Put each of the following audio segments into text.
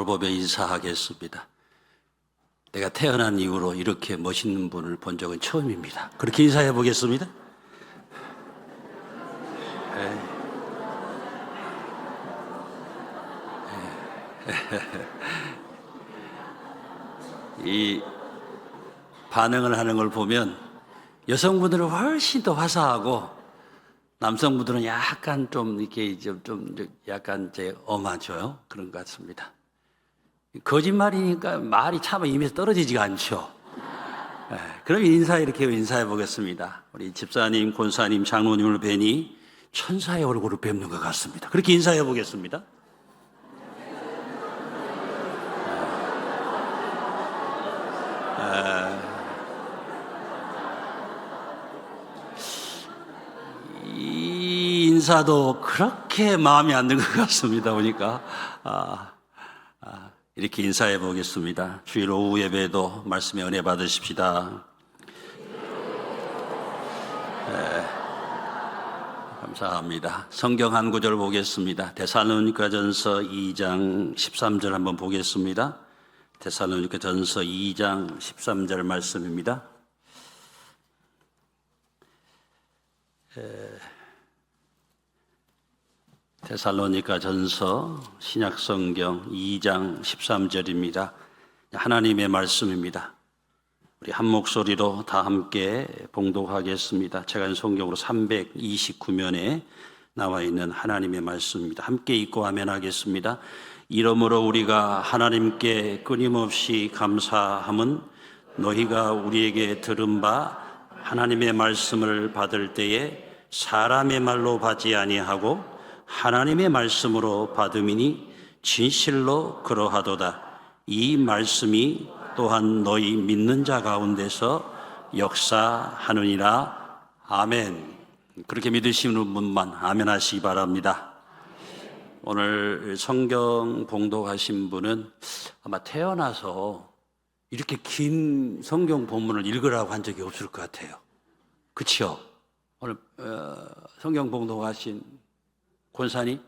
서로 보며 인사하겠습니다. 내가 태어난 이후로 이렇게 멋있는 분을 본 적은 처음입니다. 그렇게 인사해 보겠습니다. 이 반응을 하는 걸 보면 여성분들은 훨씬 더 화사하고 남성분들은 약간 좀 이렇게 좀 약간 엄하죠. 그런 것 같습니다. 거짓말이니까 말이 참 입에서 떨어지지가 않죠. 그럼 이렇게 인사해 보겠습니다. 우리 집사님, 권사님, 장로님을 뵈니 천사의 얼굴을 뵙는 것 같습니다. 그렇게 인사해 보겠습니다. 이 인사도 그렇게 마음에 안 드는 것 같습니다. 보니까 이렇게 인사해 보겠습니다. 주일 오후 예배도 말씀의 은혜 받으십시다. 감사합니다. 성경 한 구절 보겠습니다. 데살로니가전서 2장 13절 한번 보겠습니다. 데살로니가전서 2장 13절 말씀입니다. 데살로니가전서 신약성경 2장 13절입니다. 하나님의 말씀입니다. 우리 한 목소리로 다 함께 봉독하겠습니다. 제가 성경으로 329면에 나와 있는 하나님의 말씀입니다. 함께 읽고 아멘하겠습니다. 이러므로 우리가 하나님께 끊임없이 감사함은 너희가 우리에게 들은 바 하나님의 말씀을 받을 때에 사람의 말로 받지 아니하고 하나님의 말씀으로 받음이니 진실로 그러하도다. 이 말씀이 또한 너희 믿는 자 가운데서 역사하느니라. 아멘. 그렇게 믿으시는 분만 아멘 하시기 바랍니다. 오늘 성경 봉독하신 분은 아마 태어나서 이렇게 긴 성경 본문을 읽으라고 한 적이 없을 것 같아요. 그렇죠? 오늘 성경 봉독하신 권사님?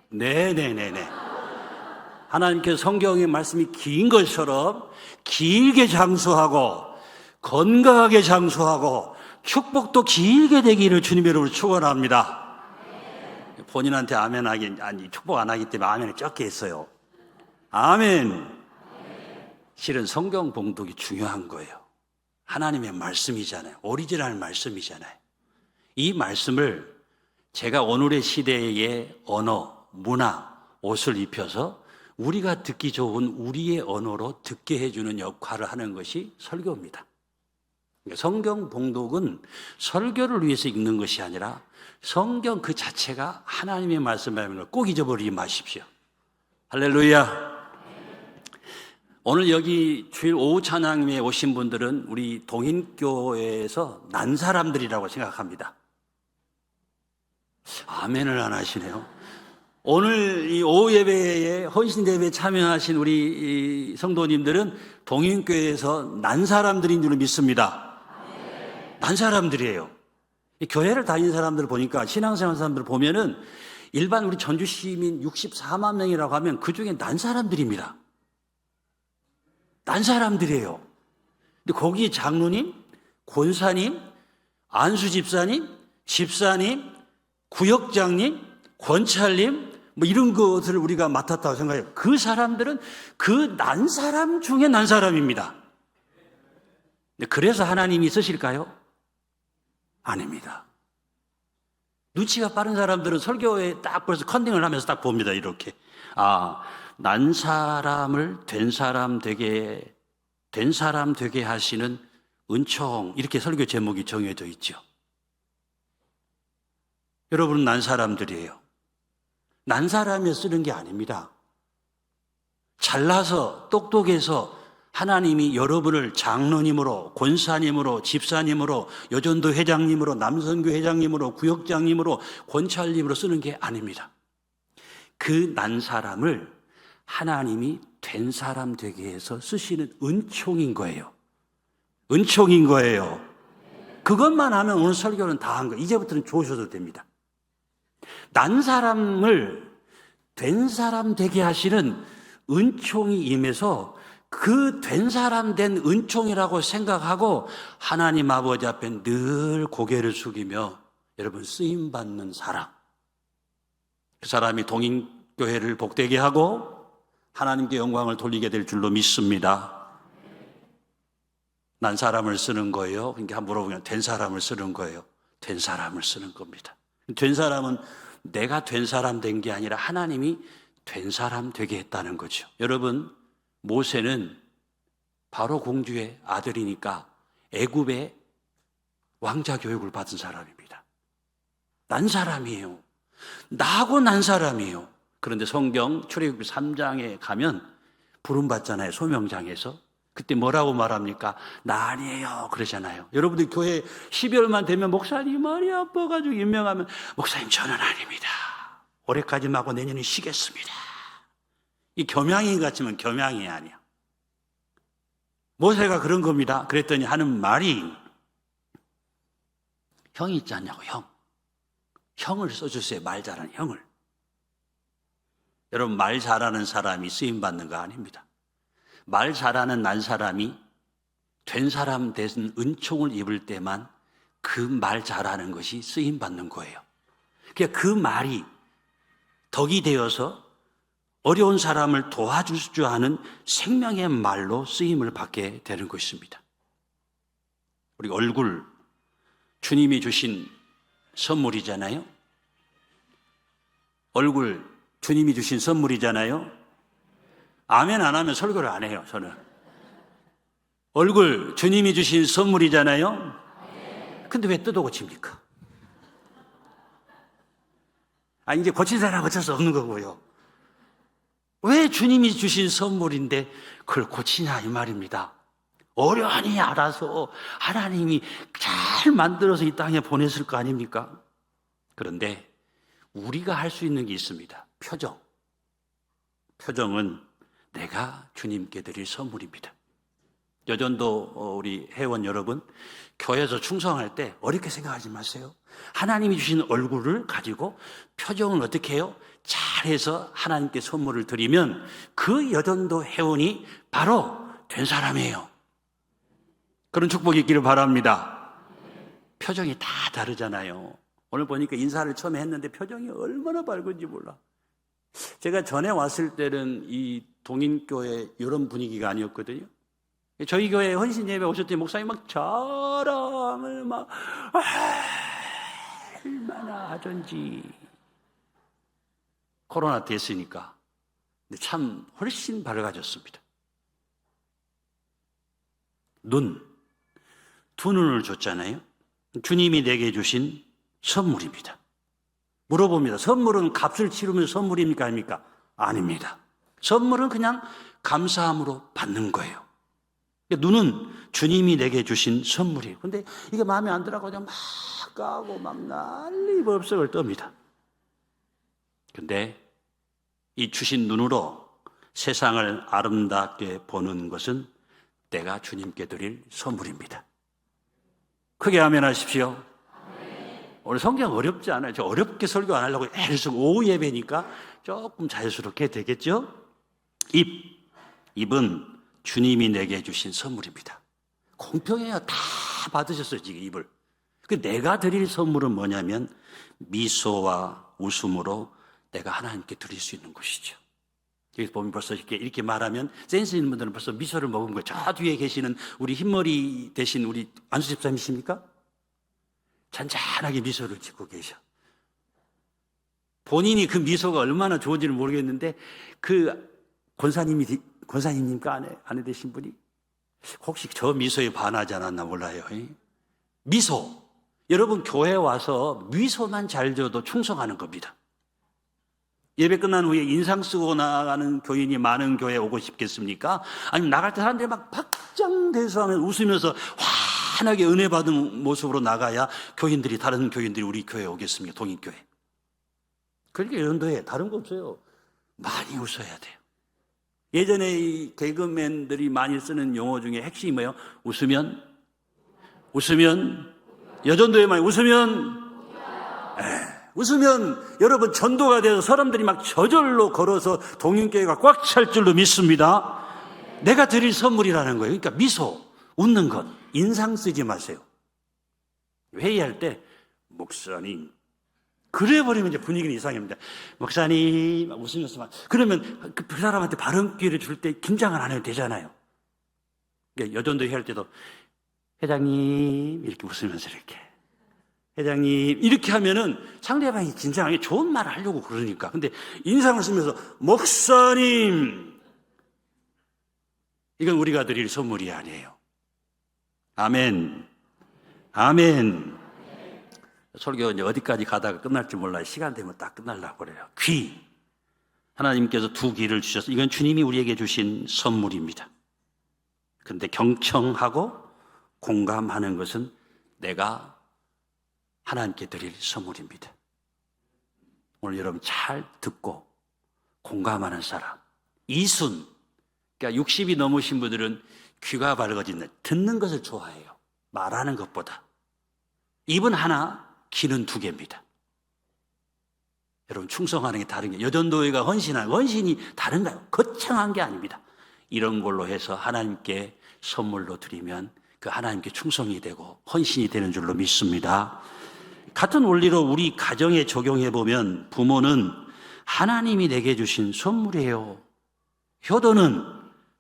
네네네네. 하나님께서 성경의 말씀이 긴 것처럼 길게 장수하고 건강하게 장수하고 축복도 길게 되기를 주님의 이름으로 축원합니다. 본인한테 아멘 하기, 아니 축복 안 하기 때문에 아멘을 적게 했어요. 아멘. 실은 성경 봉독이 중요한 거예요. 하나님의 말씀이잖아요. 오리지널 말씀이잖아요. 이 말씀을 제가 오늘의 시대의 언어, 문화, 옷을 입혀서 우리가 듣기 좋은 우리의 언어로 듣게 해주는 역할을 하는 것이 설교입니다. 성경 봉독은 설교를 위해서 읽는 것이 아니라 성경 그 자체가 하나님의 말씀이라는 걸 꼭 잊어버리지 마십시오. 할렐루야. 오늘 여기 주일 오후 찬양에 오신 분들은 우리 동인교회에서 난 사람들이라고 생각합니다. 아멘을 안 하시네요. 오늘 이 오후 예배에 헌신 예배에 참여하신 우리 성도님들은 동인교회에서 난 사람들인 줄 믿습니다. 난 사람들이에요. 교회를 다니는 사람들을 보니까 신앙생활 사람들을 보면은 일반 우리 전주 시민 64만 명이라고 하면 그 중에 난 사람들입니다. 난 사람들이에요. 근데 거기 장로님, 권사님, 안수 집사님, 집사님, 구역장님, 권찰님, 뭐 이런 것을 우리가 맡았다고 생각해요. 그 사람들은 그 난 사람 중에 난 사람입니다. 그래서 하나님이 쓰실까요? 아닙니다. 눈치가 빠른 사람들은 설교에 딱 벌써 컨닝을 하면서 딱 봅니다. 이렇게. 난 사람을 된 사람 되게 하시는 은총. 이렇게 설교 제목이 정해져 있죠. 여러분은 난 사람들이에요. 난 사람이 쓰는 게 아닙니다. 잘나서 똑똑해서 하나님이 여러분을 장로님으로, 권사님으로, 집사님으로, 여전도 회장님으로, 남선교 회장님으로, 구역장님으로, 권찰님으로 쓰는 게 아닙니다. 그 난 사람을 하나님이 된 사람 되게 해서 쓰시는 은총인 거예요. 은총인 거예요. 그것만 하면 오늘 설교는 다 한 거예요. 이제부터는 좋으셔도 됩니다. 난 사람을 된 사람 되게 하시는 은총이 임해서 그 된 사람 된 은총이라고 생각하고 하나님 아버지 앞에 늘 고개를 숙이며 여러분 쓰임받는 사람, 그 사람이 동인교회를 복되게 하고 하나님께 영광을 돌리게 될 줄로 믿습니다. 난 사람을 쓰는 거예요? 그러니까 물어보면 된 사람을 쓰는 거예요? 된 사람을 쓰는 겁니다. 된 사람은 내가 된 사람 된 게 아니라 하나님이 된 사람 되게 했다는 거죠. 여러분, 모세는 바로 공주의 아들이니까 애굽의 왕자 교육을 받은 사람입니다. 난 사람이에요. 나하고 난 사람이에요. 그런데 성경 출애굽기 3장에 가면 부름받잖아요. 소명장에서. 그때 뭐라고 말합니까? 나 아니에요 그러잖아요. 여러분들 교회 12월만 되면 목사님 머리 아파가지고 임명하면 목사님 저는 아닙니다. 올해까지 하고 내년에 쉬겠습니다. 이 겸양이 같지만 겸양이 아니야. 모세가 그런 겁니다. 그랬더니 하는 말이 형이 있지 않냐고. 형을 써주세요. 말 잘하는 형을. 여러분, 말 잘하는 사람이 쓰임받는 거 아닙니다. 말 잘하는 난 사람이 된 사람 된 은총을 입을 때만 그 말 잘하는 것이 쓰임받는 거예요. 그러니까 그 말이 덕이 되어서 어려운 사람을 도와줄 줄 아는 생명의 말로 쓰임을 받게 되는 것입니다. 우리 얼굴, 주님이 주신 선물이잖아요. 얼굴, 주님이 주신 선물이잖아요. 아멘 안 하면 설교를 안 해요, 저는. 얼굴, 주님이 주신 선물이잖아요. 근데 왜 뜯어 고칩니까? 이제 고친 사람 어쩔 수 없는 거고요. 왜 주님이 주신 선물인데 그걸 고치냐 이 말입니다. 어련히 알아서 하나님이 잘 만들어서 이 땅에 보냈을 거 아닙니까? 그런데 우리가 할 수 있는 게 있습니다. 표정. 표정은 내가 주님께 드릴 선물입니다. 여전도 우리 회원 여러분, 교회에서 충성할 때 어렵게 생각하지 마세요. 하나님이 주신 얼굴을 가지고 표정은 어떻게 해요? 잘해서 하나님께 선물을 드리면 그 여전도 회원이 바로 된 사람이에요. 그런 축복이 있기를 바랍니다. 표정이 다 다르잖아요. 오늘 보니까 인사를 처음에 했는데 표정이 얼마나 밝은지 몰라. 제가 전에 왔을 때는 이 동인교회 이런 분위기가 아니었거든요. 저희 교회 헌신 예배 오셨더니 목사님 막 자랑을 막 얼마나 하던지. 코로나 됐으니까. 근데 참 훨씬 밝아졌습니다. 눈, 두 눈을 줬잖아요. 주님이 내게 주신 선물입니다. 물어봅니다. 선물은 값을 치르면 선물입니까? 아닙니까? 아닙니다. 선물은 그냥 감사함으로 받는 거예요. 눈은 주님이 내게 주신 선물이에요. 근데 이게 마음에 안 들어가고 그냥 막 까고 막 난리 법석을 떱니다. 근데 이 주신 눈으로 세상을 아름답게 보는 것은 내가 주님께 드릴 선물입니다. 크게 아멘하십시오. 오늘 성경 어렵지 않아요. 저 어렵게 설교 안 하려고 애를 쓰고 오후 예배니까 조금 자연스럽게 되겠죠? 입은 주님이 내게 주신 선물입니다. 공평해요. 다 받으셨어요, 지금 입을. 내가 드릴 선물은 뭐냐면 미소와 웃음으로 내가 하나님께 드릴 수 있는 것이죠. 여기 보면 벌써 이렇게 말하면 센스 있는 분들은 벌써 미소를 먹은 거예요. 저 뒤에 계시는 우리 흰머리 대신 우리 안수 집사님이십니까? 잔잔하게 미소를 짓고 계셔. 본인이 그 미소가 얼마나 좋은지는 모르겠는데 그 권사님입니까? 아내 되신 분이 혹시 저 미소에 반하지 않았나 몰라요. 미소. 여러분 교회 와서 미소만 잘 줘도 충성하는 겁니다. 예배 끝난 후에 인상 쓰고 나가는 교인이 많은 교회에 오고 싶겠습니까? 아니면 나갈 때 사람들이 막 박장대소 하면 웃으면서 환하게 은혜 받은 모습으로 나가야 다른 교인들이 우리 교회에 오겠습니까? 동인교회. 그러니까 연도에 다른 거 없어요. 많이 웃어야 돼요. 예전에 이 개그맨들이 많이 쓰는 용어 중에 핵심이 뭐예요? 웃으면 여전도에 많이 웃으면 웃으면 여러분 전도가 돼서 사람들이 막 저절로 걸어서 동행교회가 꽉 찰 줄로 믿습니다. 내가 드릴 선물이라는 거예요. 그러니까 미소, 웃는 것, 인상 쓰지 마세요. 회의할 때 목사님 그래 버리면 이제 분위기는 이상합니다. 목사님 웃으면서 막 그러면 그 사람한테 발언 기회를 줄 때 긴장을 안 해도 되잖아요. 그러니까 여전도 회의할 때도 회장님 이렇게 웃으면서 이렇게 회장님 이렇게 하면은 상대방이 긴장하게 좋은 말을 하려고 그러니까. 근데 인상을 쓰면서 목사님 이건 우리가 드릴 선물이 아니에요. 아멘. 아멘. 설교 이제 어디까지 가다가 끝날지 몰라요. 시간 되면 딱 끝날라고 그래요. 귀. 하나님께서 두 귀를 주셔서 이건 주님이 우리에게 주신 선물입니다. 그런데 경청하고 공감하는 것은 내가 하나님께 드릴 선물입니다. 오늘 여러분 잘 듣고 공감하는 사람. 이순. 그러니까 60이 넘으신 분들은 귀가 밝아진다. 듣는 것을 좋아해요. 말하는 것보다. 입은 하나, 귀는 두 개입니다. 여러분 충성하는 게 다른 게 여전도회가 헌신이 다른가요? 거창한 게 아닙니다. 이런 걸로 해서 하나님께 선물로 드리면 그 하나님께 충성이 되고 헌신이 되는 줄로 믿습니다. 같은 원리로 우리 가정에 적용해 보면 부모는 하나님이 내게 주신 선물이에요. 효도는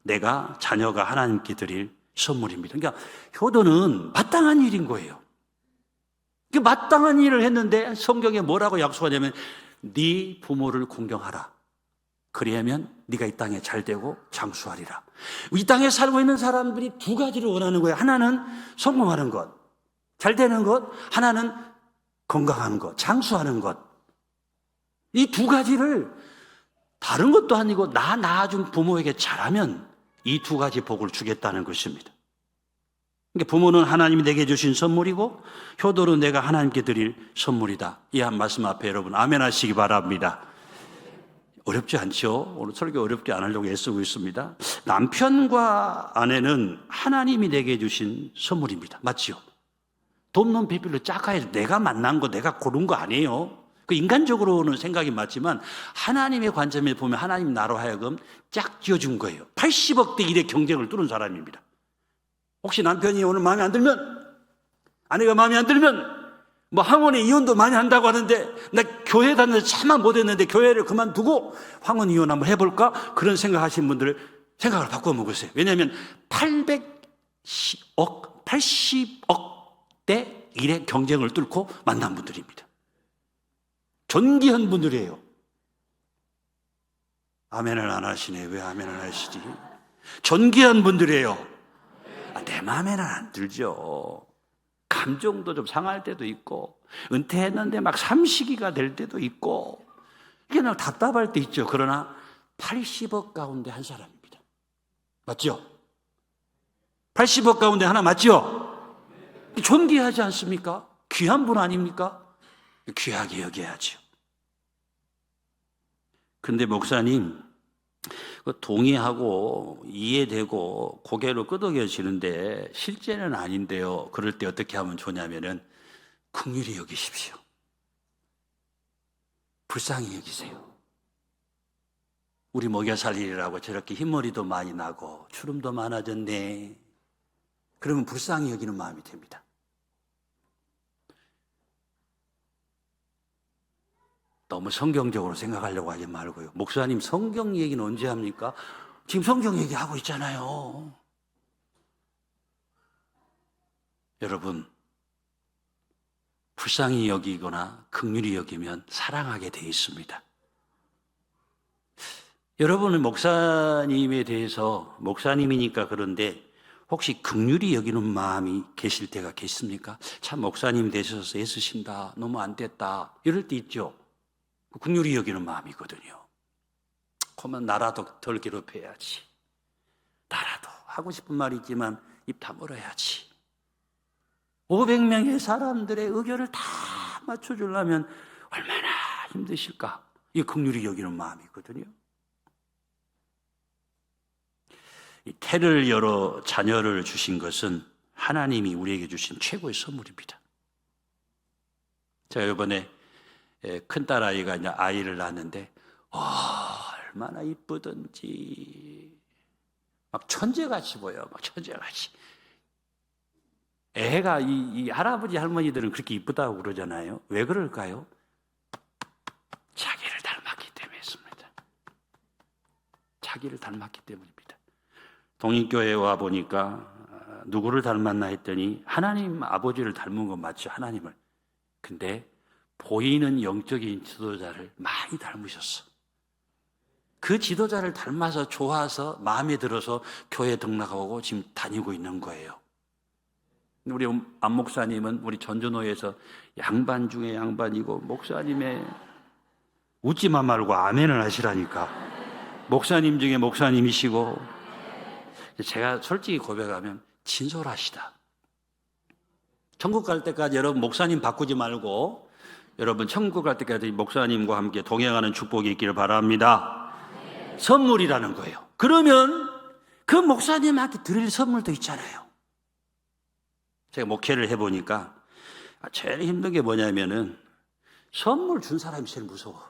내가 자녀가 하나님께 드릴 선물입니다. 그러니까 효도는 마땅한 일인 거예요. 마땅한 일을 했는데 성경에 뭐라고 약속하냐면 네 부모를 공경하라. 그리하면 네가 이 땅에 잘 되고 장수하리라. 이 땅에 살고 있는 사람들이 두 가지를 원하는 거예요. 하나는 성공하는 것, 잘 되는 것. 하나는 건강한 것, 장수하는 것. 이 두 가지를 다른 것도 아니고 나 낳아준 부모에게 잘하면 이 두 가지 복을 주겠다는 것입니다. 그러니까 부모는 하나님이 내게 주신 선물이고 효도는 내가 하나님께 드릴 선물이다. 이 한 말씀 앞에 여러분 아멘 하시기 바랍니다. 어렵지 않죠? 오늘 설교 어렵게 안 하려고 애쓰고 있습니다. 남편과 아내는 하나님이 내게 주신 선물입니다. 맞지요? 돕는 비밀로 짝하여서 내가 만난 거 내가 고른 거 아니에요. 그 인간적으로는 생각이 맞지만 하나님의 관점에 보면 하나님 나로 하여금 짝지어준 거예요. 80억 대 1의 경쟁을 뚫은 사람입니다. 혹시 남편이 오늘 마음에 안 들면, 아내가 마음에 안 들면, 황혼의 이혼도 많이 한다고 하는데, 나 교회 다니면서 차마 못했는데 교회를 그만두고 황혼 이혼 한번 해볼까? 그런 생각하시는 분들 생각을 바꿔 먹으세요. 왜냐하면 80억 대 1의 경쟁을 뚫고 만난 분들입니다. 존귀한 분들이에요. 아멘을 안 하시네. 왜 아멘을 안 하시지? 존귀한 분들이에요. 내 마음에는 안 들죠. 감정도 좀 상할 때도 있고 은퇴했는데 막 삼식이가 될 때도 있고 이게 나 답답할 때 있죠. 그러나 80억 가운데 한 사람입니다. 맞죠? 80억 가운데 하나 맞죠? 존귀하지 않습니까? 귀한 분 아닙니까? 귀하게 여겨야죠. 근데 목사님 동의하고 이해되고 고개로 끄덕여지는데 실제는 아닌데요. 그럴 때 어떻게 하면 좋냐면은 긍휼히 여기십시오. 불쌍히 여기세요. 우리 먹여 살리라고 저렇게 흰머리도 많이 나고 주름도 많아졌네. 그러면 불쌍히 여기는 마음이 됩니다. 너무 성경적으로 생각하려고 하지 말고요. 목사님 성경 얘기는 언제 합니까? 지금 성경 얘기하고 있잖아요. 여러분, 불쌍히 여기거나 긍휼히 여기면 사랑하게 돼 있습니다. 여러분은 목사님에 대해서 목사님이니까 그런데 혹시 긍휼히 여기는 마음이 계실 때가 계십니까? 참 목사님 되셔서 애쓰신다. 너무 안 됐다. 이럴 때 있죠. 긍휼히 여기는 마음이거든요. 그러면 나라도 덜 괴롭혀야지. 나라도 하고 싶은 말이 있지만 입 다물어야지. 500명의 사람들의 의견을 다 맞춰주려면 얼마나 힘드실까? 이게 긍휼히 여기는 마음이거든요. 이 태를 열어 자녀를 주신 것은 하나님이 우리에게 주신 최고의 선물입니다. 자, 이번에 큰딸아이가 이제 아이를 낳았는데 얼마나 이쁘든지 막 천재같이 보여. 막 천재같이. 애가 이 할아버지 할머니들은 그렇게 이쁘다고 그러잖아요. 왜 그럴까요? 자기를 닮았기 때문이었습니다. 자기를 닮았기 때문입니다. 동인교회에 와 보니까 누구를 닮았나 했더니 하나님 아버지를 닮은 건 맞죠. 하나님을. 근데 보이는 영적인 지도자를 많이 닮으셨어. 그 지도자를 닮아서 좋아서 마음에 들어서 교회 등록하고 지금 다니고 있는 거예요. 우리 안 목사님은 우리 전전호에서 양반 중에 양반이고 목사님의 웃지만 말고 아멘을 하시라니까. 목사님 중에 목사님이시고 제가 솔직히 고백하면 진솔하시다. 천국 갈 때까지 여러분 목사님 바꾸지 말고 여러분 천국 갈 때까지 목사님과 함께 동행하는 축복이 있기를 바랍니다. 선물이라는 거예요. 그러면 그 목사님한테 드릴 선물도 있잖아요. 제가 목회를 해보니까 제일 힘든 게 뭐냐면은 선물 준 사람이 제일 무서워.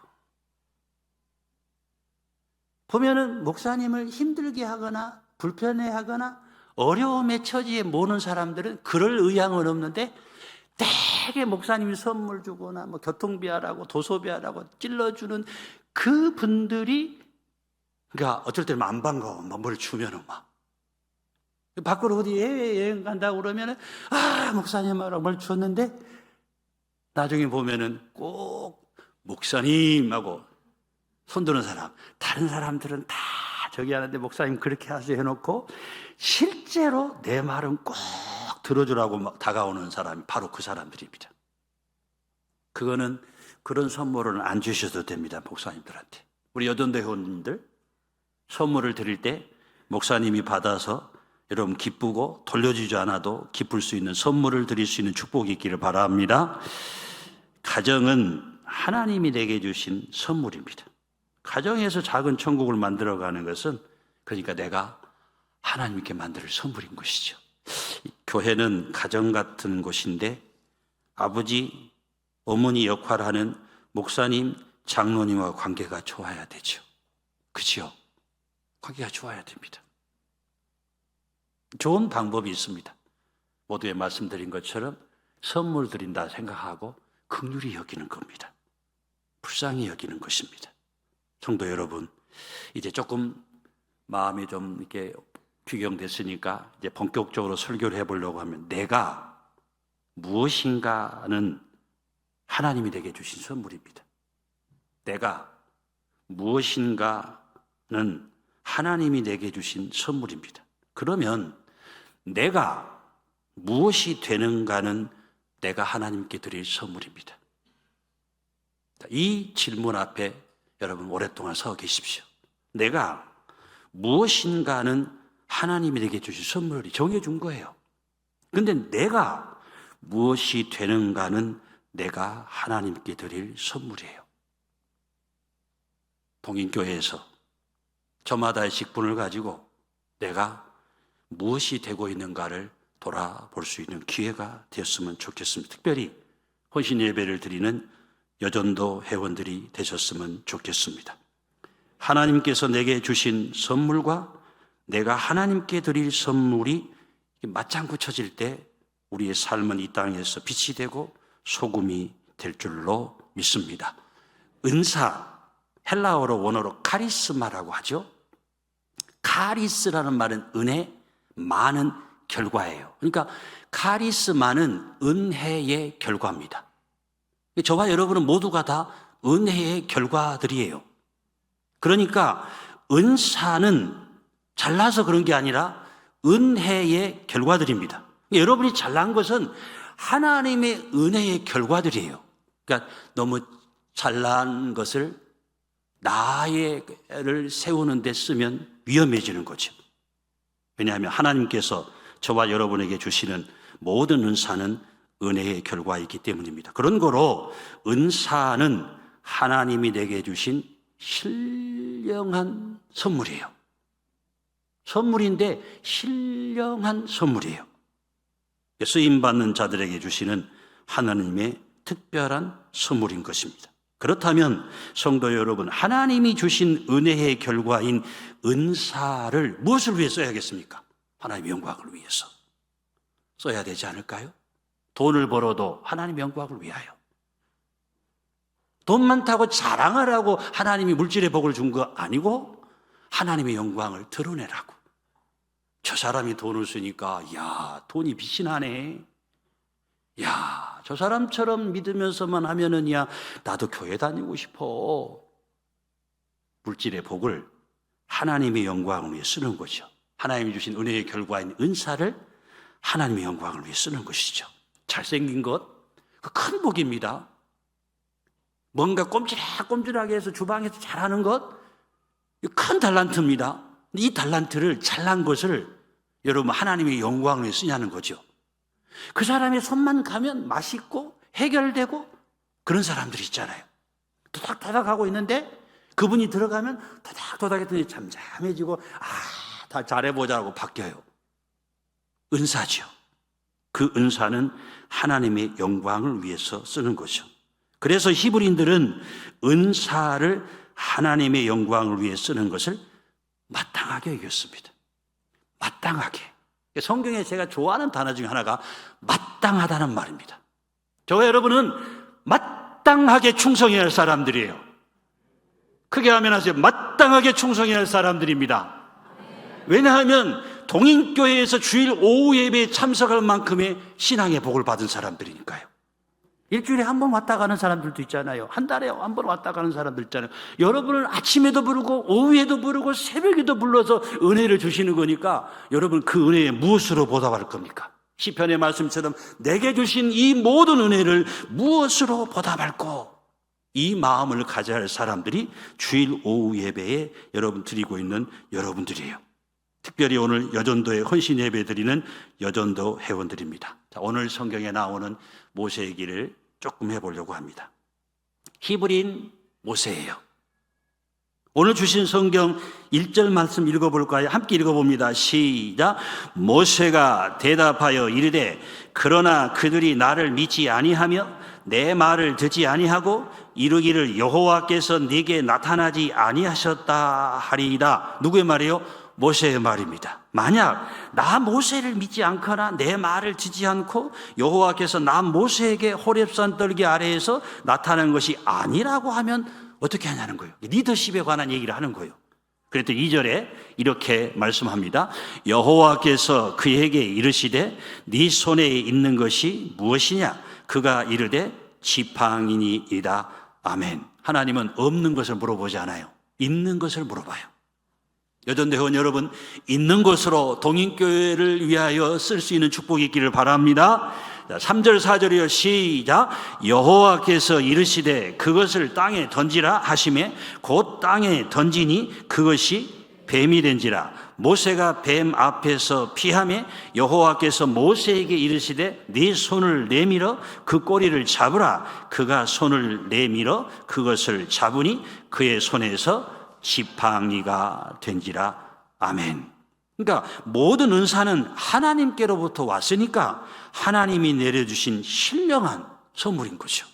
보면은 목사님을 힘들게 하거나 불편해하거나 어려움의 처지에 모는 사람들은 그럴 의향은 없는데 되게 목사님이 선물 주거나 뭐 교통비하라고 도소비하라고 찔러주는 그 분들이 그러니까 어쩔 때는 안 반가워. 뭘 주면은 막 밖으로 어디 여행 간다고 그러면은 목사님하고 뭘 줬는데 나중에 보면은 꼭 목사님하고 손드는 사람, 다른 사람들은 다 저기 하는데 목사님 그렇게 하세요 해놓고 실제로 내 말은 꼭 들어주라고 막 다가오는 사람이 바로 그 사람들입니다. 그거는 그런 선물은 안 주셔도 됩니다. 목사님들한테. 우리 여전도 회원님들 선물을 드릴 때 목사님이 받아서 여러분 기쁘고 돌려주지 않아도 기쁠 수 있는 선물을 드릴 수 있는 축복이 있기를 바랍니다. 가정은 하나님이 내게 주신 선물입니다. 가정에서 작은 천국을 만들어가는 것은 그러니까 내가 하나님께 만들 선물인 것이죠. 교회는 가정 같은 곳인데 아버지, 어머니 역할을 하는 목사님, 장로님과 관계가 좋아야 되죠. 그렇죠? 관계가 좋아야 됩니다. 좋은 방법이 있습니다. 모두에 말씀드린 것처럼 선물 드린다 생각하고 긍휼히 여기는 겁니다. 불쌍히 여기는 것입니다. 성도 여러분, 이제 조금 마음이 좀 이렇게 귀경됐으니까 이제 본격적으로 설교를 해보려고 하면 내가 무엇인가는 하나님이 내게 주신 선물입니다. 내가 무엇인가는 하나님이 내게 주신 선물입니다. 그러면 내가 무엇이 되는가는 내가 하나님께 드릴 선물입니다. 이 질문 앞에 여러분 오랫동안 서 계십시오. 내가 무엇인가는 하나님이 내게 주신 선물이 정해준 거예요. 그런데 내가 무엇이 되는가는 내가 하나님께 드릴 선물이에요. 동인교회에서 저마다의 직분을 가지고 내가 무엇이 되고 있는가를 돌아볼 수 있는 기회가 되었으면 좋겠습니다. 특별히 헌신 예배를 드리는 여전도 회원들이 되셨으면 좋겠습니다. 하나님께서 내게 주신 선물과 내가 하나님께 드릴 선물이 맞장구 쳐질 때 우리의 삶은 이 땅에서 빛이 되고 소금이 될 줄로 믿습니다. 은사, 헬라어로 원어로 카리스마라고 하죠. 카리스라는 말은 은혜, 많은 결과예요. 그러니까 카리스마는 은혜의 결과입니다. 저와 여러분은 모두가 다 은혜의 결과들이에요. 그러니까 은사는 잘나서 그런 게 아니라 은혜의 결과들입니다. 여러분이 잘난 것은 하나님의 은혜의 결과들이에요. 그러니까 너무 잘난 것을 나를 세우는 데 쓰면 위험해지는 거죠. 왜냐하면 하나님께서 저와 여러분에게 주시는 모든 은사는 은혜의 결과이기 때문입니다. 그런 거로 은사는 하나님이 내게 주신 신령한 선물이에요. 선물인데 신령한 선물이에요. 쓰임받는 자들에게 주시는 하나님의 특별한 선물인 것입니다. 그렇다면 성도 여러분, 하나님이 주신 은혜의 결과인 은사를 무엇을 위해 써야겠습니까? 하나님의 영광을 위해서 써야 되지 않을까요? 돈을 벌어도 하나님의 영광을 위하여. 돈 많다고 자랑하라고 하나님이 물질의 복을 준 거 아니고 하나님의 영광을 드러내라고. 저 사람이 돈을 쓰니까 야, 돈이 빛이 나네. 야, 저 사람처럼 믿으면서만 하면은 야, 나도 교회 다니고 싶어. 물질의 복을 하나님의 영광을 위해 쓰는 거죠. 하나님이 주신 은혜의 결과인 은사를 하나님의 영광을 위해 쓰는 것이죠. 잘생긴 것, 그 큰 복입니다. 뭔가 꼼지락꼼지락하게 해서 주방에서 잘하는 것, 큰 달란트입니다. 이 달란트를 잘난 것을 여러분 하나님의 영광을 위해 쓰냐는 거죠. 그 사람의 손만 가면 맛있고 해결되고 그런 사람들이 있잖아요. 도닥도닥 하고 있는데 그분이 들어가면 도닥도닥 했더니 잠잠해지고 다 잘해보자고 바뀌어요. 은사죠. 그 은사는 하나님의 영광을 위해서 쓰는 거죠. 그래서 히브리인들은 은사를 하나님의 영광을 위해 쓰는 것을 마땅하게 여겼습니다. 마땅하게. 성경에 제가 좋아하는 단어 중에 하나가 마땅하다는 말입니다. 저와 여러분은 마땅하게 충성해야 할 사람들이에요. 크게 하면하세요. 마땅하게 충성해야 할 사람들입니다. 왜냐하면 동인교회에서 주일 오후 예배에 참석할 만큼의 신앙의 복을 받은 사람들이니까요. 일주일에 한 번 왔다 가는 사람들도 있잖아요. 한 달에 한 번 왔다 가는 사람들 있잖아요. 여러분을 아침에도 부르고 오후에도 부르고 새벽에도 불러서 은혜를 주시는 거니까 여러분 그 은혜에 무엇으로 보답할 겁니까? 시편의 말씀처럼 내게 주신 이 모든 은혜를 무엇으로 보답할꼬? 이 마음을 가져야 할 사람들이 주일 오후 예배에 여러분 드리고 있는 여러분들이에요. 특별히 오늘 여전도에 헌신 예배 드리는 여전도 회원들입니다. 자, 오늘 성경에 나오는 모세 얘기를 조금 해보려고 합니다. 히브리인 모세예요. 오늘 주신 성경 1절 말씀 읽어볼까요? 함께 읽어봅니다. 시작. 모세가 대답하여 이르되 그러나 그들이 나를 믿지 아니하며 내 말을 듣지 아니하고 이르기를 여호와께서 네게 나타나지 아니하셨다 하리이다. 누구의 말이에요? 모세의 말입니다. 만약 나 모세를 믿지 않거나 내 말을 듣지 않고 여호와께서 나 모세에게 호렙산 떨기 아래에서 나타난 것이 아니라고 하면 어떻게 하냐는 거예요. 리더십에 관한 얘기를 하는 거예요. 그랬더니 2절에 이렇게 말씀합니다. 여호와께서 그에게 이르시되 네 손에 있는 것이 무엇이냐? 그가 이르되 지팡이니이다. 아멘. 하나님은 없는 것을 물어보지 않아요. 있는 것을 물어봐요. 여전도 회원 여러분, 있는 것으로 동인교회를 위하여 쓸 수 있는 축복이 있기를 바랍니다. 3절 4절이요. 시작. 여호와께서 이르시되 그것을 땅에 던지라 하시매 곧 땅에 던지니 그것이 뱀이 된지라. 모세가 뱀 앞에서 피하매 여호와께서 모세에게 이르시되 네 손을 내밀어 그 꼬리를 잡으라. 그가 손을 내밀어 그것을 잡으니 그의 손에서 지팡이가 된지라. 아멘. 그러니까 모든 은사는 하나님께로부터 왔으니까 하나님이 내려주신 신령한 선물인 거죠.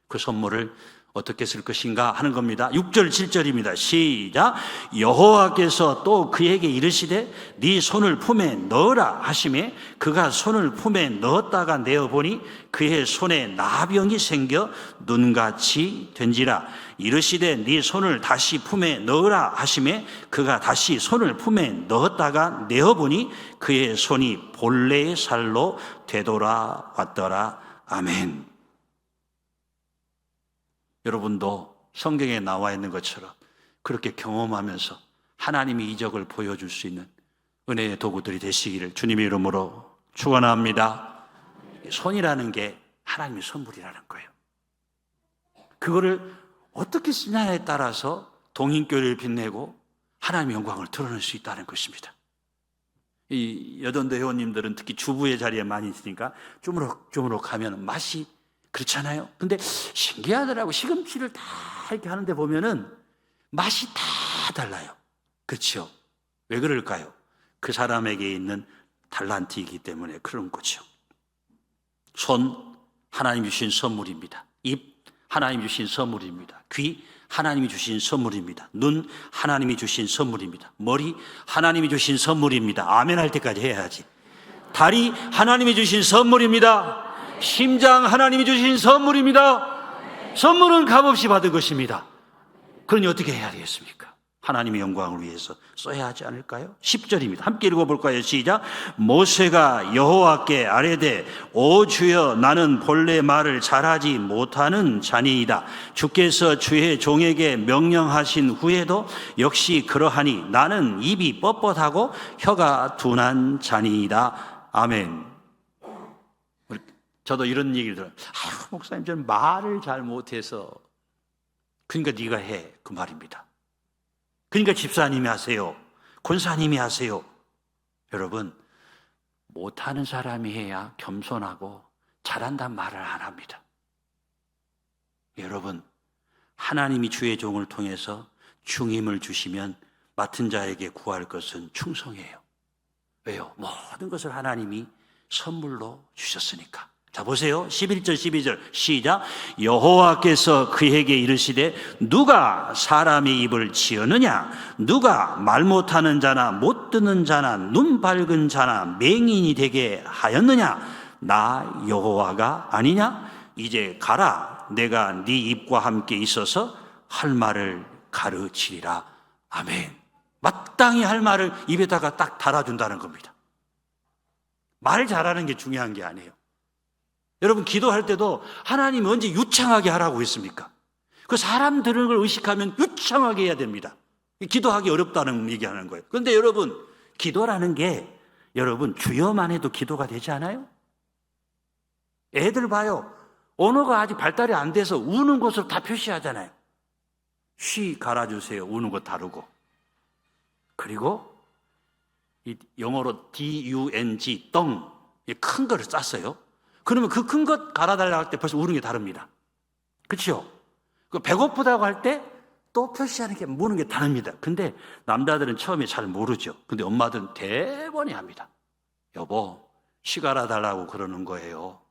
그 선물을 어떻게 쓸 것인가 하는 겁니다. 6절 7절입니다. 시작. 여호와께서 또 그에게 이르시되 네 손을 품에 넣으라 하시매 그가 손을 품에 넣었다가 내어보니 그의 손에 나병이 생겨 눈같이 된지라. 이르시되 네 손을 다시 품에 넣으라 하시매 그가 다시 손을 품에 넣었다가 내어보니 그의 손이 본래의 살로 되돌아왔더라. 아멘. 여러분도 성경에 나와 있는 것처럼 그렇게 경험하면서 하나님의 이적을 보여줄 수 있는 은혜의 도구들이 되시기를 주님의 이름으로 축원합니다. 손이라는 게 하나님의 선물이라는 거예요. 그거를 어떻게 쓰냐에 따라서 동인교회를 빛내고 하나님의 영광을 드러낼 수 있다는 것입니다. 이 여전도 회원님들은 특히 주부의 자리에 많이 있으니까 주무룩주무룩 하면 맛이 그렇잖아요. 근데 신기하더라고. 시금치를 다 이렇게 하는데 보면은 맛이 다 달라요. 그렇죠? 왜 그럴까요? 그 사람에게 있는 달란트이기 때문에 그런 거죠. 손, 하나님 주신 선물입니다. 입, 하나님이 주신 선물입니다. 귀, 하나님이 주신 선물입니다. 눈, 하나님이 주신 선물입니다. 머리, 하나님이 주신 선물입니다. 아멘 할 때까지 해야지. 다리, 하나님이 주신 선물입니다. 심장, 하나님이 주신 선물입니다. 선물은 값없이 받은 것입니다. 그러니 어떻게 해야 되겠습니까? 하나님의 영광을 위해서 써야 하지 않을까요? 10절입니다. 함께 읽어볼까요? 시작. 모세가 여호와께 아뢰되 오 주여 나는 본래 말을 잘하지 못하는 자니이다. 주께서 주의 종에게 명령하신 후에도 역시 그러하니 나는 입이 뻣뻣하고 혀가 둔한 자니이다. 아멘. 저도 이런 얘기를 들어요. 아유, 목사님 저는 말을 잘 못해서. 그러니까 네가 해, 그 말입니다. 그러니까 집사님이 하세요. 권사님이 하세요. 여러분, 못하는 사람이 해야 겸손하고 잘한다는 말을 안 합니다. 여러분, 하나님이 주의 종을 통해서 중임을 주시면 맡은 자에게 구할 것은 충성이에요. 왜요? 모든 것을 하나님이 선물로 주셨으니까. 자, 보세요. 11절 12절 시작. 여호와께서 그에게 이르시되 누가 사람의 입을 지었느냐? 누가 말 못하는 자나 못 듣는 자나 눈 밝은 자나 맹인이 되게 하였느냐? 나 여호와가 아니냐? 이제 가라. 내가 네 입과 함께 있어서 할 말을 가르치리라. 아멘. 마땅히 할 말을 입에다가 딱 달아준다는 겁니다. 말 잘하는 게 중요한 게 아니에요. 여러분, 기도할 때도 하나님이 언제 유창하게 하라고 했습니까? 그 사람 들은 걸 의식하면 유창하게 해야 됩니다. 기도하기 어렵다는 얘기하는 거예요. 그런데 여러분, 기도라는 게 여러분 주여만 해도 기도가 되지 않아요? 애들 봐요. 언어가 아직 발달이 안 돼서 우는 것으로 다 표시하잖아요. 쉬 갈아주세요. 우는 거 다르고. 그리고 이 영어로 D-U-N-G, 덩, 큰 거를 쌌어요. 그러면 그 큰 것 갈아달라고 할 때 벌써 우는 게 다릅니다. 그렇죠? 배고프다고 할 때 또 표시하는 게 무는 게 다릅니다. 근데 남자들은 처음에 잘 모르죠. 근데 엄마들은 대번히 합니다. 여보, 쉬 갈아달라고 그러는 거예요.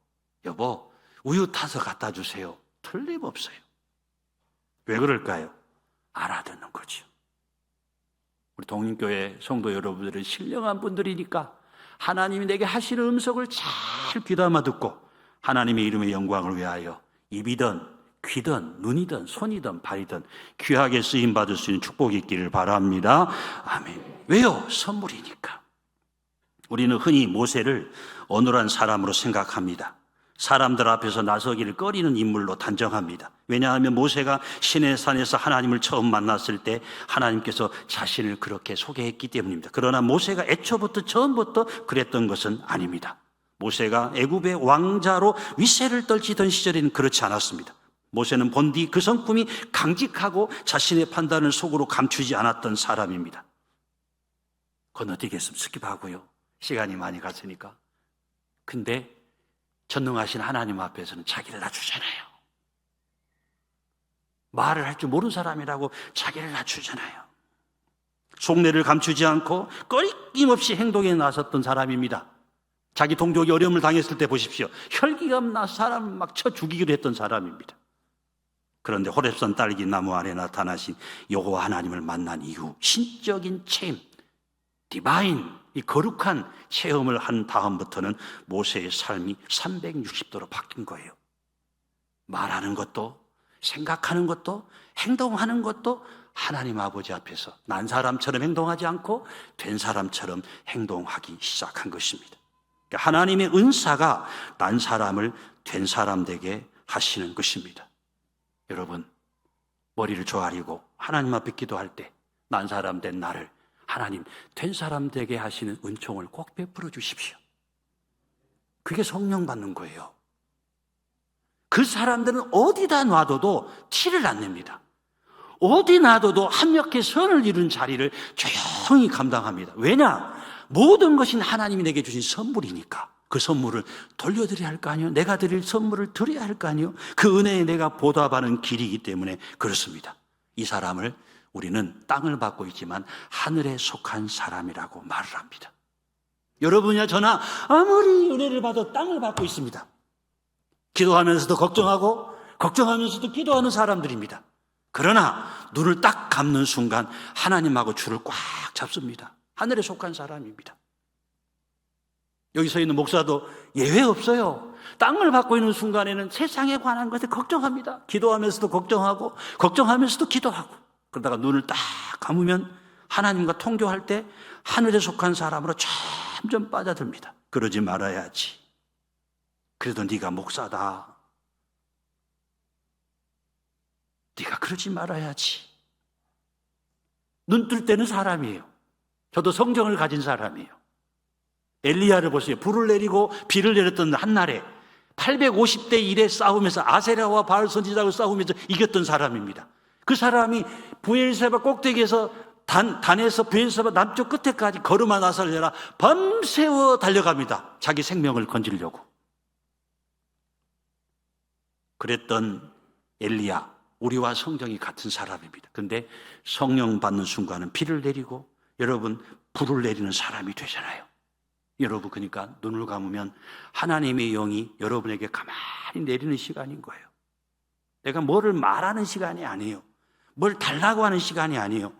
여보, 우유 타서 갖다 주세요. 틀림없어요. 왜 그럴까요? 알아듣는 거죠. 우리 동인교회 성도 여러분들은 신령한 분들이니까 하나님이 내게 하시는 음성을 잘 귀담아 듣고 하나님의 이름의 영광을 위하여 입이든 귀든 눈이든 손이든 발이든 귀하게 쓰임받을 수 있는 축복이 있기를 바랍니다. 아멘. 왜요? 선물이니까. 우리는 흔히 모세를 어눌한 사람으로 생각합니다. 사람들 앞에서 나서기를 꺼리는 인물로 단정합니다. 왜냐하면 모세가 시내산에서 하나님을 처음 만났을 때 하나님께서 자신을 그렇게 소개했기 때문입니다. 그러나 모세가 애초부터 처음부터 그랬던 것은 아닙니다. 모세가 애굽의 왕자로 위세를 떨치던 시절에는 그렇지 않았습니다. 모세는 본디 그 성품이 강직하고 자신의 판단을 속으로 감추지 않았던 사람입니다. 그건 어떻게 했으면 스킵하고요. 시간이 많이 갔으니까. 근데 전능하신 하나님 앞에서는 자기를 낮추잖아요. 말을 할 줄 모르는 사람이라고 자기를 낮추잖아요. 속내를 감추지 않고 꺼림없이 행동에 나섰던 사람입니다. 자기 동족이 어려움을 당했을 때 보십시오. 혈기가 나서 사람을 막 쳐 죽이기도 했던 사람입니다. 그런데 호렙산 딸기 나무 아래 나타나신 여호와 하나님을 만난 이후 신적인 체험, 디바인, 이 거룩한 체험을 한 다음부터는 모세의 삶이 360도로 바뀐 거예요. 말하는 것도, 생각하는 것도, 행동하는 것도 하나님 아버지 앞에서 난 사람처럼 행동하지 않고 된 사람처럼 행동하기 시작한 것입니다. 그러니까 하나님의 은사가 난 사람을 된 사람 되게 하시는 것입니다. 여러분, 머리를 조아리고 하나님 앞에 기도할 때 난 사람 된 나를 하나님 된 사람 되게 하시는 은총을 꼭 베풀어 주십시오. 그게 성령 받는 거예요. 그 사람들은 어디다 놔둬도 티를 안 냅니다. 어디 놔둬도 합력해 선을 이룬 자리를 조용히 감당합니다. 왜냐? 모든 것이 하나님이 내게 주신 선물이니까. 그 선물을 돌려드려야 할 거 아니에요? 내가 드릴 선물을 드려야 할 거 아니에요? 그 은혜에 내가 보답하는 길이기 때문에 그렇습니다. 이 사람을 우리는 땅을 받고 있지만 하늘에 속한 사람이라고 말을 합니다. 여러분이나 저나 아무리 은혜를 받아도 땅을 받고 있습니다. 기도하면서도 걱정하고 걱정하면서도 기도하는 사람들입니다. 그러나 눈을 딱 감는 순간 하나님하고 줄을 꽉 잡습니다. 하늘에 속한 사람입니다. 여기 서 있는 목사도 예외 없어요. 땅을 받고 있는 순간에는 세상에 관한 것에 걱정합니다. 기도하면서도 걱정하고 걱정하면서도 기도하고, 그러다가 눈을 딱 감으면 하나님과 통교할 때 하늘에 속한 사람으로 점점 빠져듭니다. 그러지 말아야지. 그래도 네가 목사다. 네가 그러지 말아야지. 눈 뜰 때는 사람이에요. 저도 성경을 가진 사람이에요. 엘리야를 보세요. 불을 내리고 비를 내렸던 한날에 850대 1의 싸움에서 아세라와 바알 선지자하고 싸우면서 이겼던 사람입니다. 그 사람이 브엘세바 꼭대기에서 단에서 브엘세바 남쪽 끝에까지 걸음아 나설려라 밤새워 달려갑니다. 자기 생명을 건지려고. 그랬던 엘리야, 우리와 성경이 같은 사람입니다. 그런데 성령 받는 순간은 비를 내리고 여러분 불을 내리는 사람이 되잖아요. 여러분, 그러니까 눈을 감으면 하나님의 영이 여러분에게 가만히 내리는 시간인 거예요. 내가 뭐를 말하는 시간이 아니에요. 뭘 달라고 하는 시간이 아니에요.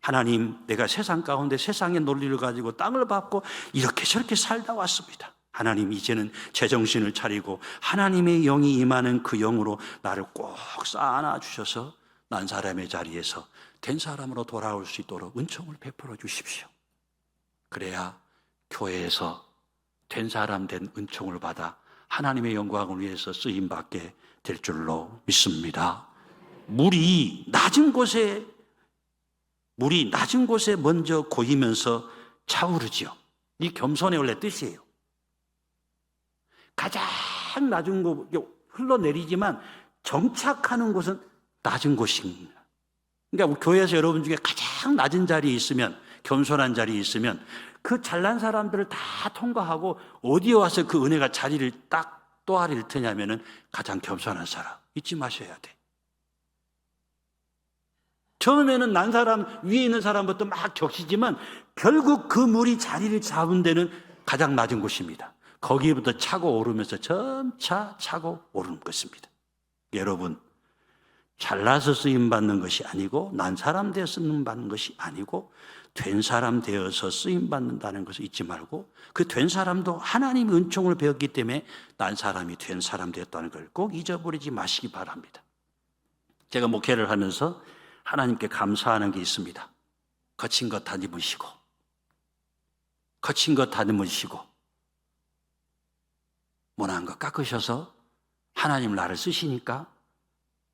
하나님, 내가 세상 가운데 세상의 논리를 가지고 땅을 밟고 이렇게 저렇게 살다 왔습니다. 하나님, 이제는 제정신을 차리고 하나님의 영이 임하는 그 영으로 나를 꼭 쌓아놔 주셔서 난 사람의 자리에서 된 사람으로 돌아올 수 있도록 은총을 베풀어 주십시오. 그래야 교회에서 된 사람 된 은총을 받아 하나님의 영광을 위해서 쓰임받게 될 줄로 믿습니다. 물이 낮은 곳에 먼저 고이면서 차오르지요. 이 겸손의 원래 뜻이에요. 가장 낮은 곳 흘러내리지만 정착하는 곳은 낮은 곳입니다. 그러니까 교회에서 여러분 중에 가장 낮은 자리에 있으면, 겸손한 자리에 있으면 그 잘난 사람들을 다 통과하고 어디에 와서 그 은혜가 자리를 딱 또아리를 트냐면은 가장 겸손한 사람. 잊지 마셔야 돼. 처음에는 난 사람, 위에 있는 사람부터 막 적시지만 결국 그 물이 자리를 잡은 데는 가장 낮은 곳입니다. 거기부터 차고 오르면서 점차 차고 오르는 것입니다. 여러분, 잘나서 쓰임받는 것이 아니고 난 사람 되어 쓰임받는 것이 아니고 된 사람 되어서 쓰임받는다는 것을 잊지 말고, 그 된 사람도 하나님의 은총을 배웠기 때문에 난 사람이 된 사람 되었다는 걸 꼭 잊어버리지 마시기 바랍니다. 제가 목회를 하면서 하나님께 감사하는 게 있습니다. 거친 것 다듬으시고 모난 것 깎으셔서 하나님 나를 쓰시니까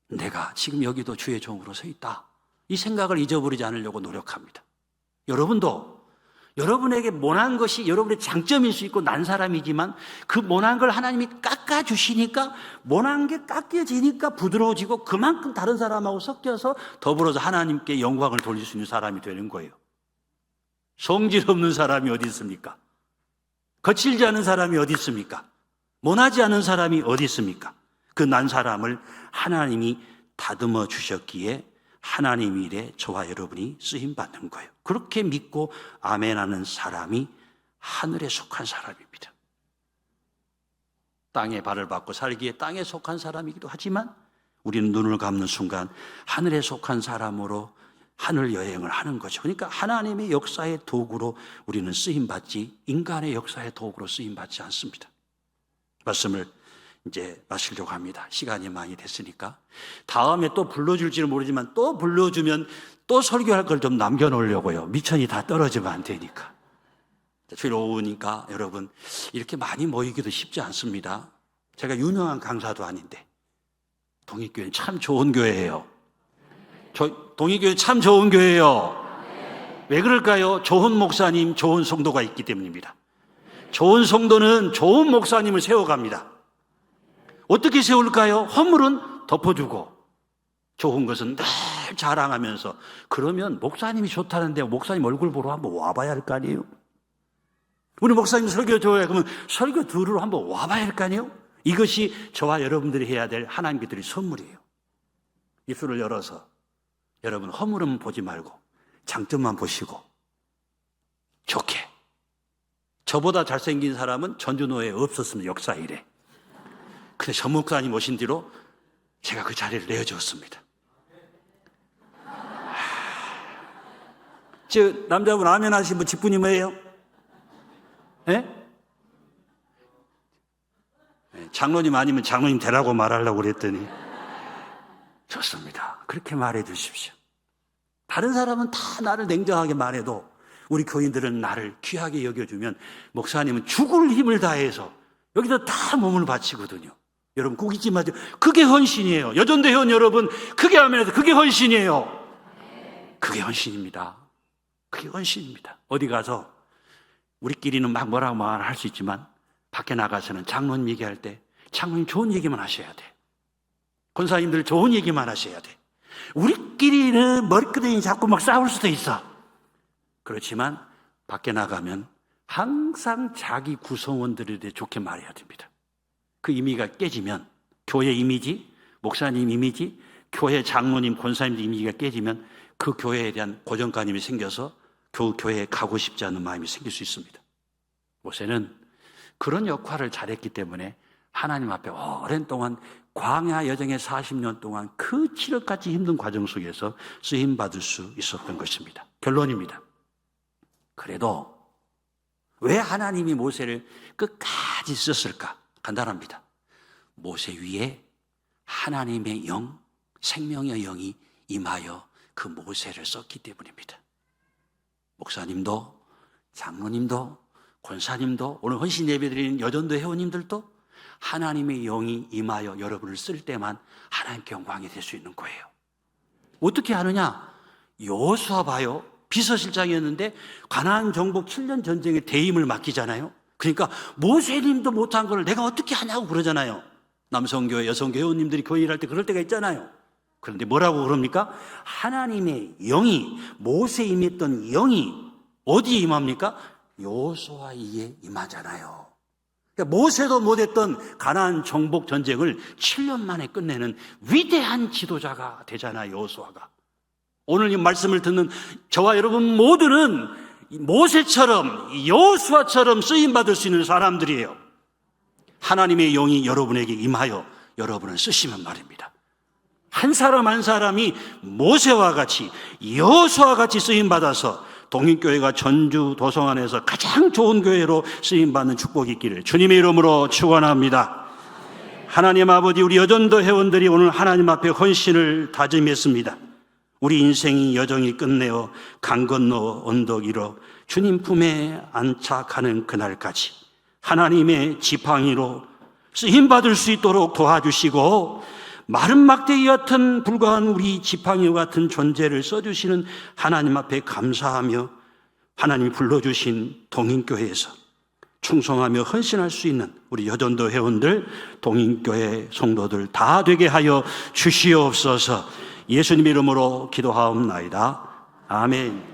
내가 지금 여기도 주의 종으로 서 있다. 이 생각을 잊어버리지 않으려고 노력합니다. 여러분도 여러분에게 모난 것이 여러분의 장점일 수 있고 난 사람이지만 그 모난 걸 하나님이 깎아주시니까, 모난 게 깎여지니까 부드러워지고 그만큼 다른 사람하고 섞여서 더불어서 하나님께 영광을 돌릴 수 있는 사람이 되는 거예요. 성질 없는 사람이 어디 있습니까? 거칠지 않은 사람이 어디 있습니까? 모나지 않은 사람이 어디 있습니까? 그 난 사람을 하나님이 다듬어 주셨기에 하나님 일에 저와 여러분이 쓰임받는 거예요. 그렇게 믿고 아멘하는 사람이 하늘에 속한 사람입니다. 땅에 발을 받고 살기에 땅에 속한 사람이기도 하지만 우리는 눈을 감는 순간 하늘에 속한 사람으로 하늘 여행을 하는 거죠. 그러니까 하나님의 역사의 도구로 우리는 쓰임받지 인간의 역사의 도구로 쓰임받지 않습니다. 말씀을 이제 마치려고 합니다. 시간이 많이 됐으니까. 다음에 또 불러줄지는 모르지만 또 불러주면 또 설교할 걸 좀 남겨놓으려고요. 미천이 다 떨어지면 안 되니까. 주일 오후니까 여러분 이렇게 많이 모이기도 쉽지 않습니다. 제가 유명한 강사도 아닌데 동익교회는 참 좋은 교회예요. 동익교회는 참 좋은 교회예요. 왜 그럴까요? 좋은 목사님, 좋은 성도가 있기 때문입니다. 좋은 성도는 좋은 목사님을 세워갑니다. 어떻게 세울까요? 허물은 덮어주고 좋은 것은 늘 자랑하면서. 그러면 목사님이 좋다는데 목사님 얼굴 보러 한번 와봐야 할 거 아니에요? 우리 목사님 설교 좋아요. 그러면 설교 들으러 한번 와봐야 할 거 아니에요? 이것이 저와 여러분들이 해야 될 하나님께 드릴 선물이에요. 입술을 열어서 여러분 허물은 보지 말고 장점만 보시고 좋게. 저보다 잘생긴 사람은 전주노회에 없었으면 역사 이래. 근데 전 목사님 오신 뒤로 제가 그 자리를 내어주었습니다. 저 남자분 아멘 하신 분 직분이 뭐예요? 예? 장로님 아니면 장로님 되라고 말하려고 그랬더니 좋습니다. 그렇게 말해 주십시오. 다른 사람은 다 나를 냉정하게 말해도 우리 교인들은 나를 귀하게 여겨주면 목사님은 죽을 힘을 다해서 여기다 다 몸을 바치거든요. 여러분 꼭 잊지 마세요. 그게 헌신이에요. 여전도 회원 여러분, 그게 아멘해서 그게 헌신이에요. 그게 헌신입니다. 그게 헌신입니다. 어디 가서 우리끼리는 막 뭐라고 말할 수 있지만 밖에 나가서는 장로님 얘기할 때 장로님 좋은 얘기만 하셔야 돼. 권사님들 좋은 얘기만 하셔야 돼. 우리끼리는 머리끄댕이 잡고 막 싸울 수도 있어. 그렇지만 밖에 나가면 항상 자기 구성원들에 대해 좋게 말해야 됩니다. 그 이미지가 깨지면, 교회 이미지, 목사님 이미지, 교회 장로님, 권사님 이미지가 깨지면 그 교회에 대한 고정관념이 생겨서 그 교회에 가고 싶지 않은 마음이 생길 수 있습니다. 모세는 그런 역할을 잘했기 때문에 하나님 앞에 오랜 동안 광야 여정의 40년 동안 그 칠흑같이 힘든 과정 속에서 쓰임받을 수 있었던 것입니다. 결론입니다. 그래도 왜 하나님이 모세를 끝까지 썼을까? 간단합니다. 모세 위에 하나님의 영, 생명의 영이 임하여 그 모세를 썼기 때문입니다. 목사님도, 장로님도, 권사님도, 오늘 헌신 예배드리는 여전도 회원님들도 하나님의 영이 임하여 여러분을 쓸 때만 하나님께 영광이 될 수 있는 거예요. 어떻게 하느냐? 여호수아 봐요. 비서실장이었는데 가나안 정복 7년 전쟁에 대임을 맡기잖아요. 그러니까 모세님도 못한 걸 내가 어떻게 하냐고 그러잖아요. 남성교회, 여성교회 회원님들이 교회 일할 때 그럴 때가 있잖아요. 그런데 뭐라고 그럽니까? 하나님의 영이, 모세에 임했던 영이 어디에 임합니까? 여호수아에 임하잖아요. 그러니까 모세도 못했던 가나안 정복 전쟁을 7년 만에 끝내는 위대한 지도자가 되잖아요, 여호수아가. 오늘 이 말씀을 듣는 저와 여러분 모두는 모세처럼, 여호수아처럼 쓰임받을 수 있는 사람들이에요. 하나님의 영이 여러분에게 임하여 여러분을 쓰시면 말입니다. 한 사람 한 사람이 모세와 같이, 여호수아와 같이 쓰임받아서 동인교회가 전주 도성안에서 가장 좋은 교회로 쓰임받는 축복이 있기를 주님의 이름으로 축원합니다. 하나님 아버지, 우리 여전도 회원들이 오늘 하나님 앞에 헌신을 다짐했습니다. 우리 인생이 여정이 끝내어 강 건너 언덕 위로 주님 품에 안착하는 그날까지 하나님의 지팡이로 쓰임받을 수 있도록 도와주시고, 마른 막대기 같은 불과한 우리 지팡이와 같은 존재를 써주시는 하나님 앞에 감사하며 하나님이 불러주신 동인교회에서 충성하며 헌신할 수 있는 우리 여전도 회원들, 동인교회 성도들 다 되게 하여 주시옵소서. 예수님 이름으로 기도하옵나이다. 아멘.